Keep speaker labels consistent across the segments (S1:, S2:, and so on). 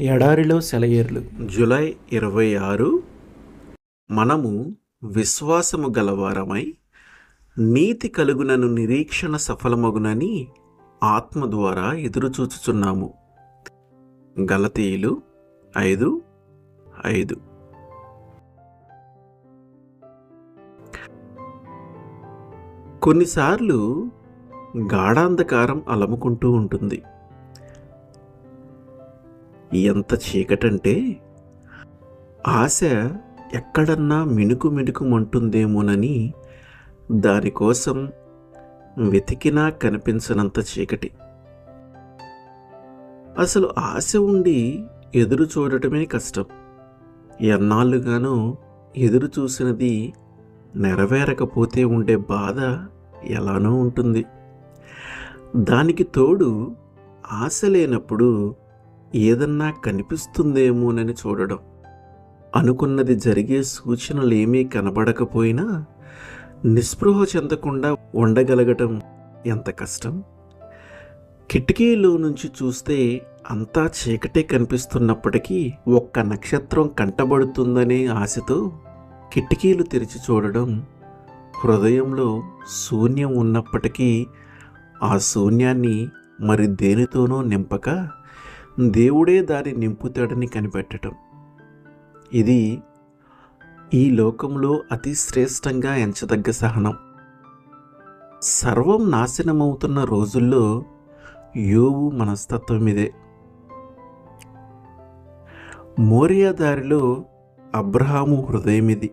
S1: ఎడారిలో సెలయేర్లు.
S2: జూలై 26. మనము విశ్వాసము గలవారమై నీతి కలుగునను నిరీక్షణ సఫలమగునని ఆత్మ ద్వారా ఎదురుచూచుచున్నాము. గలతీయులు 5:5. కొన్నిసార్లు గాఢాంధకారం అలముకుంటూ ఉంటుంది. ఎంత చీకటంటే ఆశ ఎక్కడన్నా మిణుకుమంటుందేమోనని దానికోసం వెతికినా కనిపించనంత చీకటి. అసలు ఆశ ఉండి ఎదురు చూడటమే కష్టం. ఎన్నాళ్ళుగానో ఎదురు చూసినది నెరవేరకపోతే ఉండే బాధ ఎలానో ఉంటుంది. దానికి తోడు ఆశ లేనప్పుడు ఏదన్నా కనిపిస్తుందేమోనని చూడడం, అనుకున్నది జరిగే సూచనలేమీ కనబడకపోయినా నిస్పృహ చెందకుండా ఉండగలగటం ఎంత కష్టం. కిటికీలో నుంచి చూస్తే అంతా చీకటే కనిపిస్తున్నప్పటికీ ఒక్క నక్షత్రం కంటబడుతుందనే ఆశతో కిటికీలు తెరిచి చూడడం, హృదయంలో శూన్యం ఉన్నప్పటికీ ఆ శూన్యాన్ని మరి దేనితోనో నింపక దేవుడే దాన్ని నింపుతాడని కనిపెట్టడం, ఇది ఈ లోకంలో అతి శ్రేష్టంగా ఎంచదగ్గ సహనం. సర్వం నాశనమవుతున్న రోజుల్లో యోబు మనస్తత్వం ఇదే. మోరియా దారిలో అబ్రహాము హృదయం ఇది.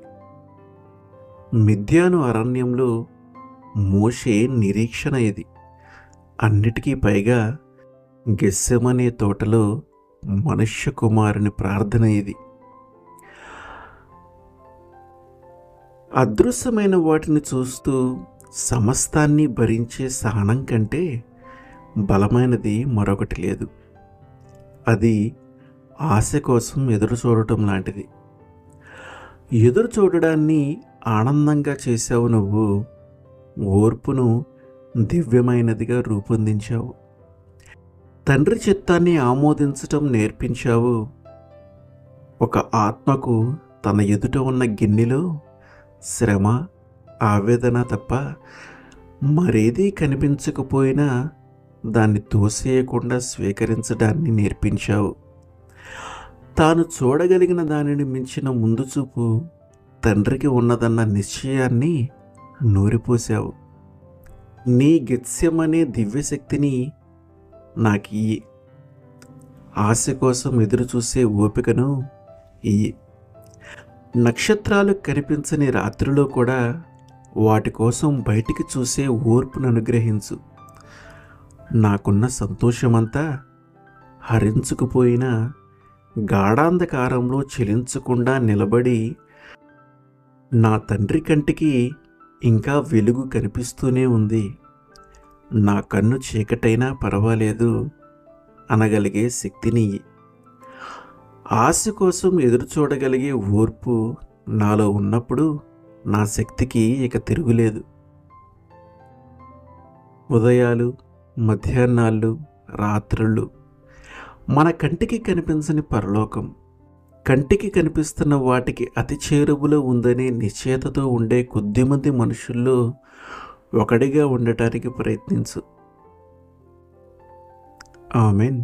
S2: మిద్యాను అరణ్యంలో మోషే నిరీక్షణ ఇది. అన్నిటికీ పైగా గెస్సెమనే తోటలో మనుష్య కుమారుని ప్రార్థన ఇది. అదృశ్యమైన వాటిని చూస్తూ సమస్తాన్ని భరించే సహనం కంటే బలమైనది మరొకటి లేదు. అది ఆశ కోసం ఎదురు చూడటం లాంటిది. ఎదురు చూడడాన్ని ఆనందంగా చేశావు నువ్వు. ఓర్పును దివ్యమైనదిగా రూపొందించావు. తండ్రి చిత్తాన్ని ఆమోదించటం నేర్పించావు. ఒక ఆత్మకు తన ఎదుట ఉన్న గిన్నెలో శ్రమ, ఆవేదన తప్ప మరేదీ కనిపించకపోయినా దాన్ని తోసేయకుండా స్వీకరించడాన్ని నేర్పించావు. తాను చూడగలిగిన దానిని మించిన ముందు చూపు తండ్రికి ఉన్నదన్న నిశ్చయాన్ని నూరిపోసావు. నీ గెత్సెమనే దివ్యశక్తిని నాకు ఇయ్యి. ఆశ కోసం ఎదురు చూసే ఓపికను ఇయ్యి. నక్షత్రాలు కనిపించని రాత్రిలో కూడా వాటి కోసం బయటికి చూసే ఓర్పును అనుగ్రహించు. నాకున్న సంతోషమంతా హరించుకుపోయినా గాఢాంధకారంలో చెలించకుండా నిలబడి నా తండ్రి కంటికి ఇంకా వెలుగు కనిపిస్తూనే ఉంది, నా కన్ను చీకటైనా పర్వాలేదు అనగలిగే శక్తిని. ఆశ కోసం ఎదురు చూడగలిగే ఓర్పు నాలో ఉన్నప్పుడు నా శక్తికి ఇక తిరుగులేదు. ఉదయాలు, మధ్యాహ్నాలు, రాత్రులు మన కంటికి కనిపించని పరలోకం. కంటికి కనిపిస్తున్న వాటికి అతి చేరువలో ఉందనే నిశ్చయతతో ఉండే కొద్దిమంది మనుషుల్లో ఒకడిగా ఉండటానికి ప్రయత్నించు. ఆమెన్.